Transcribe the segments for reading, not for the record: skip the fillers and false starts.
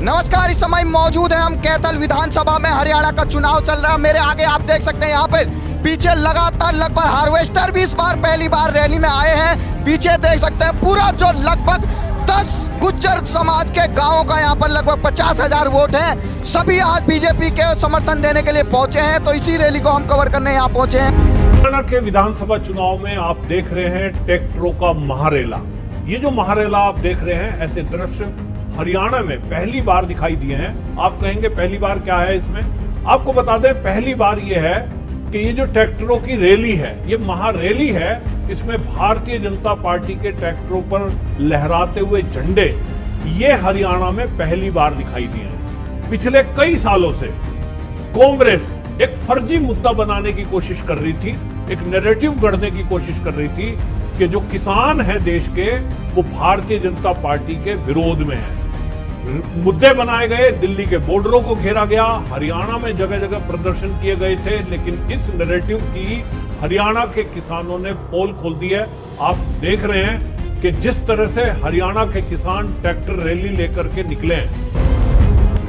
नमस्कार, इस समय मौजूद है हम कैथल विधानसभा में। हरियाणा का चुनाव चल रहा है। मेरे आगे आप देख सकते हैं यहाँ पे पीछे लगातार लगभग हार्वेस्टर भी इस बार पहली बार रैली में आए हैं। पीछे देख सकते हैं पूरा जो लगभग 10 गुज्जर समाज के गांवों का यहाँ पर लगभग 50,000 वोट हैं। सभी आज बीजेपी के समर्थन देने के लिए पहुंचे हैं, तो इसी रैली को हम कवर करने यहाँ पहुंचे हैं। हरियाणा के विधानसभा चुनाव में आप देख रहे हैं ट्रैक्टरों का महारेला। ये जो महारेला आप देख रहे हैं, ऐसे दृश्य हरियाणा में पहली बार दिखाई दिए हैं। आप कहेंगे पहली बार क्या है इसमें? आपको बता दें, पहली बार ये है कि ये जो ट्रैक्टरों की रैली है, ये महारैली है। इसमें भारतीय जनता पार्टी के ट्रैक्टरों पर लहराते हुए झंडे ये हरियाणा में पहली बार दिखाई दिए हैं। पिछले कई सालों से कांग्रेस एक फर्जी मुद्दा बनाने की कोशिश कर रही थी, एक नैरेटिव गढ़ने की कोशिश कर रही थी कि जो किसान है देश के, वो भारतीय जनता पार्टी के विरोध में है। मुद्दे बनाए गए, दिल्ली के बॉर्डरों को घेरा गया, हरियाणा में जगह जगह प्रदर्शन किए गए थे, लेकिन इस नैरेटिव की हरियाणा के किसानों ने पोल खोल दी है। आप देख रहे हैं कि जिस तरह से हरियाणा के किसान ट्रैक्टर रैली लेकर के निकले हैं।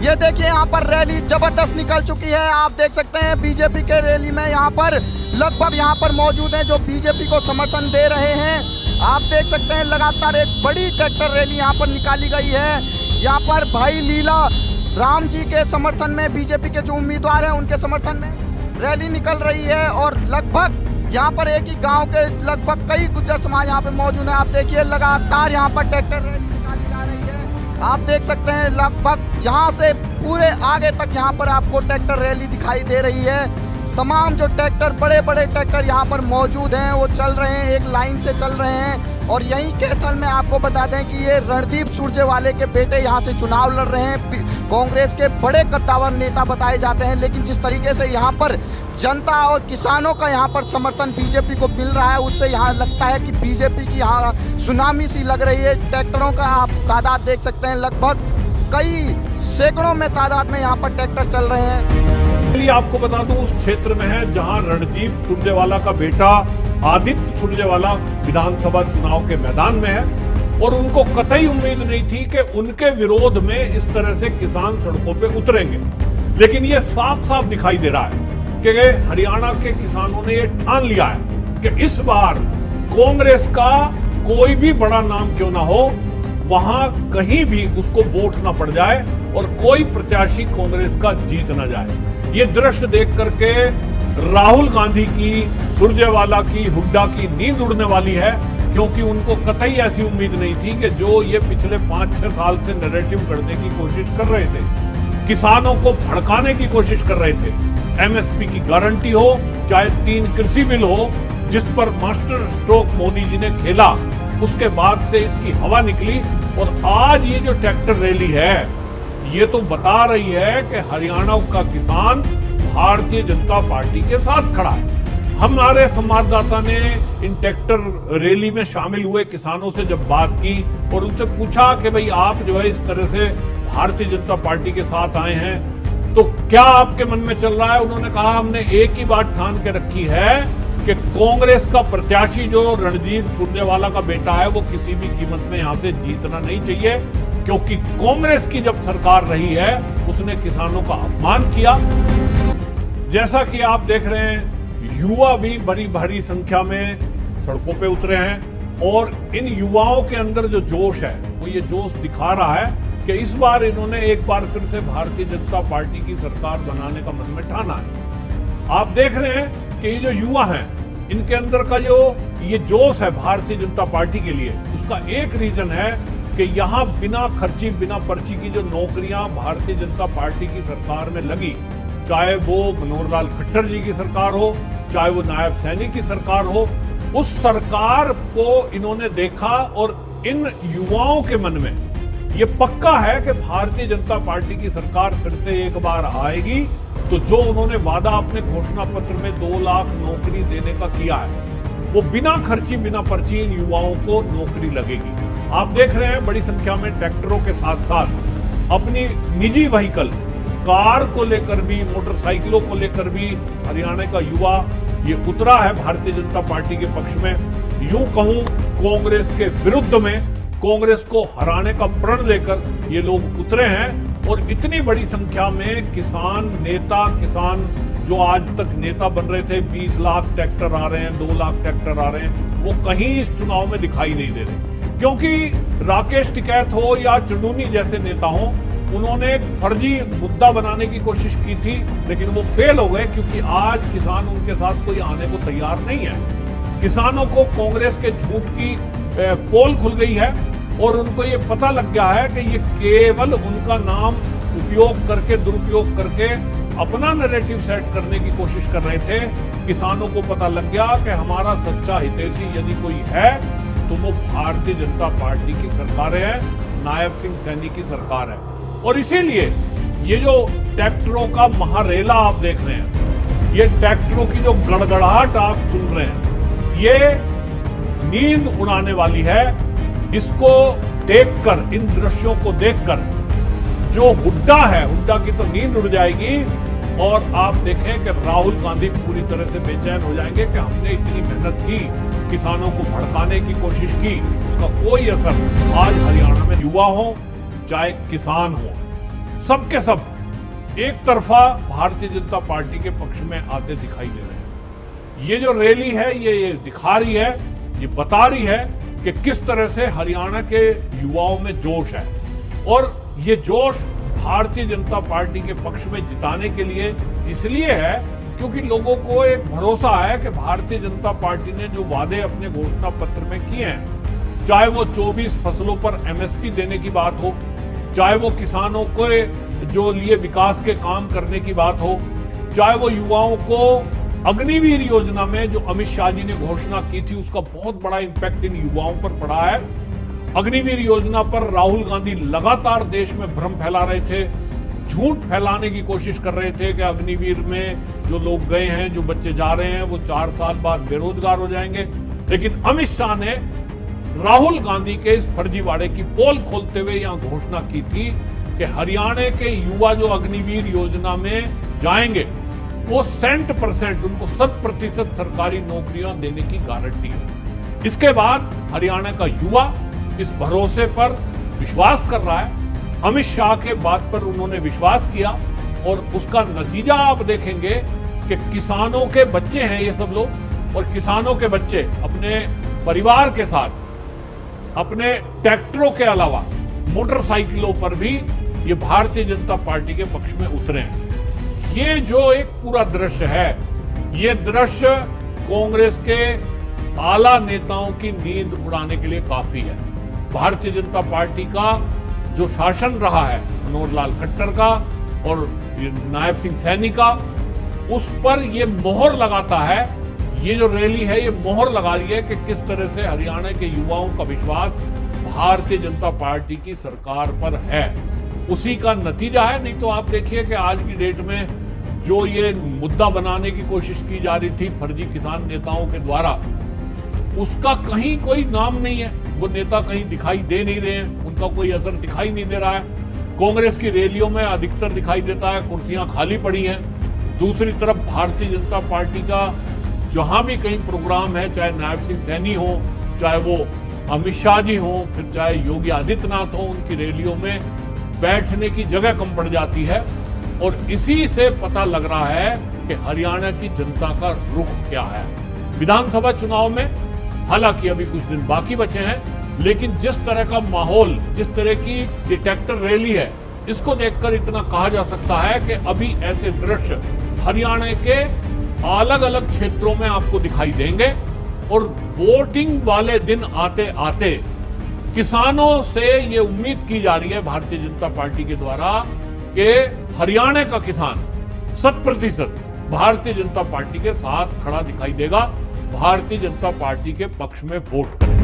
ये देखिए यहाँ पर रैली जबरदस्त निकल चुकी है। आप देख सकते हैं बीजेपी के रैली में यहाँ पर लगभग यहाँ पर मौजूद हैं जो बीजेपी को समर्थन दे रहे हैं। आप देख सकते हैं लगातार एक बड़ी ट्रैक्टर रैली यहाँ पर निकाली गई है। यहाँ पर भाई लीला राम जी के समर्थन में बीजेपी के जो उम्मीदवार हैं उनके समर्थन में रैली निकल रही है। और लगभग यहाँ पर एक ही गाँव के लगभग कई गुज्जर समाज यहाँ पे मौजूद है। आप देखिए लगातार यहाँ पर ट्रैक्टर रैली निकाली जा रही है। आप देख सकते हैं लगभग यहाँ से पूरे आगे तक यहाँ पर आपको ट्रैक्टर रैली दिखाई दे रही है। तमाम जो ट्रैक्टर बड़े बड़े ट्रैक्टर यहाँ पर मौजूद हैं वो चल रहे हैं, एक लाइन से चल रहे हैं। और यहीं कैथल में आपको बता दें कि ये रणदीप सुरजेवाला के बेटे यहाँ से चुनाव लड़ रहे हैं। कांग्रेस के बड़े कद्दावर नेता बताए जाते हैं, लेकिन जिस तरीके से यहाँ पर जनता और किसानों का यहाँ पर समर्थन बीजेपी को मिल रहा है, उससे यहाँ लगता है कि बीजेपी की यहाँ सुनामी सी लग रही है। ट्रैक्टरों का आप तादाद देख सकते हैं, लगभग कई सैकड़ों में तादाद में यहाँ पर ट्रैक्टर चल रहे हैं। आपको बता दूं, उस क्षेत्र में है जहां रणदीप सुरजेवाला का बेटा आदित्य सुरजेवाला विधानसभा चुनाव के मैदान में है, और उनको कतई उम्मीद नहीं थी कि उनके विरोध में इस तरह से किसान सड़कों पे उतरेंगे। लेकिन ये साफ साफ दिखाई दे रहा है कि हरियाणा के किसानों ने ये ठान लिया है कि इस बार कांग्रेस का कोई भी बड़ा नाम क्यों ना हो, वहां कहीं भी उसको वोट ना पड़ जाए और कोई प्रत्याशी कांग्रेस का जीत ना जाए। ये दृश्य देख करके राहुल गांधी की, सुरजेवाला की, हुड्डा की नींद उड़ने वाली है, क्योंकि उनको कतई ऐसी उम्मीद नहीं थी कि जो ये पिछले 5-6 साल से नैरेटिव करने की कोशिश कर रहे थे, किसानों को भड़काने की कोशिश कर रहे थे। एमएसपी की गारंटी हो, चाहे 3 कृषि बिल हो, जिस पर मास्टर स्ट्रोक मोदी जी ने खेला, उसके बाद से इसकी हवा निकली। और आज ये जो ट्रैक्टर रैली है, ये तो बता रही है कि हरियाणा का किसान भारतीय जनता पार्टी के साथ खड़ा है। हमारे संवाददाता ने इन ट्रैक्टर रैली में शामिल हुए किसानों से जब बात की और उनसे पूछा कि भाई आप जो है इस तरह से भारतीय जनता पार्टी के साथ आए हैं, तो क्या आपके मन में चल रहा है? उन्होंने कहा, हमने एक ही बात ठान के रखी है कि कांग्रेस का प्रत्याशी जो रणदीप सुरजेवाला का बेटा है, वो किसी भी कीमत में यहाँ से जीतना नहीं चाहिए, क्योंकि कांग्रेस की जब सरकार रही है उसने किसानों का अपमान किया। जैसा कि आप देख रहे हैं, युवा भी बड़ी भारी संख्या में सड़कों पे उतरे हैं, और इन युवाओं के अंदर जो जोश है वो ये जोश दिखा रहा है कि इस बार इन्होंने एक बार फिर से भारतीय जनता पार्टी की सरकार बनाने का मन में ठाना है। आप देख रहे हैं कि ये जो युवा हैं, इनके अंदर का जो ये जोश है भारतीय जनता पार्टी के लिए, उसका एक रीजन है कि यहाँ बिना खर्ची बिना पर्ची की जो नौकरियां भारतीय जनता पार्टी की सरकार में लगी, चाहे वो मनोहर लाल खट्टर जी की सरकार हो, चाहे वो नायब सैनी की सरकार हो, उस सरकार को इन्होंने देखा और इन युवाओं के मन में ये पक्का है कि भारतीय जनता पार्टी की सरकार फिर से एक बार आएगी, तो जो उन्होंने वादा अपने घोषणा पत्र में 2 लाख नौकरी देने का किया है, वो बिना खर्ची बिना पर्ची इन युवाओं को नौकरी लगेगी। आप देख रहे हैं बड़ी संख्या में ट्रैक्टरों के साथ साथ अपनी निजी व्हीकल, कार को लेकर भी, मोटरसाइकिलों को लेकर भी हरियाणा का युवा ये उतरा है भारतीय जनता पार्टी के पक्ष में। यूं कहूं, कांग्रेस के विरुद्ध में, कांग्रेस को हराने का प्रण लेकर ये लोग उतरे हैं। और इतनी बड़ी संख्या में किसान नेता, किसान जो आज तक नेता बन रहे थे, 20 लाख ट्रैक्टर आ रहे हैं, 2 लाख ट्रैक्टर आ रहे हैं, वो कहीं इस चुनाव में दिखाई नहीं दे रहे। क्योंकि राकेश टिकैत हो या चुनूनी जैसे नेता हो, उन्होंने एक फर्जी मुद्दा बनाने की कोशिश की थी, लेकिन वो फेल हो गए, क्योंकि आज किसान उनके साथ कोई आने को तैयार नहीं है। किसानों को कांग्रेस के झूठ की पोल खुल गई है और उनको ये पता लग गया है कि ये केवल उनका नाम उपयोग करके, दुरुपयोग करके अपना नैरेटिव सेट करने की कोशिश कर रहे थे। किसानों को पता लग गया कि हमारा सच्चा हितैषी यदि कोई है तो वो भारतीय जनता पार्टी की सरकार है, नायब सिंह सैनी की सरकार है। और इसीलिए ये जो ट्रैक्टरों का महारेला आप देख रहे हैं, ये ट्रैक्टरों की जो गड़गड़ाहट आप सुन रहे हैं, ये नींद उड़ाने वाली है। इसको देखकर, इन दृश्यों को देखकर जो हुड्डा है, हुड्डा की तो नींद उड़ जाएगी और आप देखें कि राहुल गांधी पूरी तरह से बेचैन हो जाएंगे कि हमने इतनी मेहनत की, किसानों को भड़काने की कोशिश की, उसका कोई असर आज हरियाणा में युवा हो चाहे किसान हो, सबके सब एक तरफा भारतीय जनता पार्टी के पक्ष में आते दिखाई दे रहे हैं। ये जो रैली है ये दिखा रही है, ये बता रही है कि किस तरह से हरियाणा के युवाओं में जोश है। और ये जोश भारतीय जनता पार्टी के पक्ष में जिताने के लिए इसलिए है क्योंकि लोगों को एक भरोसा है कि भारतीय जनता पार्टी ने जो वादे अपने घोषणा पत्र में किए हैं, चाहे वो 24 फसलों पर एमएसपी देने की बात हो, चाहे वो किसानों को जो लिए विकास के काम करने की बात हो, चाहे वो युवाओं को अग्निवीर योजना में जो अमित शाह जी ने घोषणा की थी उसका बहुत बड़ा इंपैक्ट इन युवाओं पर पड़ा है। अग्निवीर योजना पर राहुल गांधी लगातार देश में भ्रम फैला रहे थे, झूठ फैलाने की कोशिश कर रहे थे कि अग्निवीर में जो लोग गए हैं, जो बच्चे जा रहे हैं, वो 4 साल बाद बेरोजगार हो जाएंगे। लेकिन अमित शाह ने राहुल गांधी के इस फर्जीवाड़े की पोल खोलते हुए यहां घोषणा की थी कि हरियाणा के युवा जो अग्निवीर योजना में जाएंगे वो 100% उनको 100% सरकारी नौकरियां देने की गारंटी है। इसके बाद हरियाणा का युवा इस भरोसे पर विश्वास कर रहा है। अमित शाह के बात पर उन्होंने विश्वास किया और उसका नतीजा आप देखेंगे कि किसानों के बच्चे हैं ये सब लोग, और किसानों के बच्चे अपने परिवार के साथ अपने ट्रैक्टरों के अलावा मोटरसाइकिलों पर भी ये भारतीय जनता पार्टी के पक्ष में उतरे हैं। ये जो एक पूरा दृश्य है, ये दृश्य कांग्रेस के आला नेताओं की नींद उड़ाने के लिए काफी है। भारतीय जनता पार्टी का जो शासन रहा है मनोहर लाल खट्टर का और नायब सिंह सैनी का, उस पर ये मोहर लगाता है। ये जो रैली है ये मोहर लगा रही है कि किस तरह से हरियाणा के युवाओं का विश्वास भारतीय जनता पार्टी की सरकार पर है, उसी का नतीजा है। नहीं तो आप देखिए कि आज की डेट में जो ये मुद्दा बनाने की कोशिश की जा रही थी फर्जी किसान नेताओं के द्वारा, उसका कहीं कोई नाम नहीं है। वो नेता कहीं दिखाई दे नहीं रहे हैं, उनका कोई असर दिखाई नहीं दे रहा है। कांग्रेस की रैलियों में अधिकतर दिखाई देता है कुर्सियां खाली पड़ी हैं। दूसरी तरफ भारतीय जनता पार्टी का जहां भी कहीं प्रोग्राम है, चाहे नायब सिंह सैनी हो, चाहे वो अमित शाह जी हो, फिर चाहे योगी आदित्यनाथ हो, उनकी रैलियों में बैठने की जगह कम पड़ जाती है। और इसी से पता लग रहा है कि हरियाणा की जनता का रुख क्या है। विधानसभा चुनाव में हालांकि अभी कुछ दिन बाकी बचे हैं, लेकिन जिस तरह का माहौल, जिस तरह की ये ट्रैक्टर रैली है, इसको देखकर इतना कहा जा सकता है कि अभी ऐसे दृश्य हरियाणा के अलग अलग क्षेत्रों में आपको दिखाई देंगे। और वोटिंग वाले दिन आते आते किसानों से ये उम्मीद की जा रही है भारतीय जनता पार्टी के द्वारा कि हरियाणा का किसान 100% भारतीय जनता पार्टी के साथ खड़ा दिखाई देगा, भारतीय जनता पार्टी के पक्ष में वोट करेगा।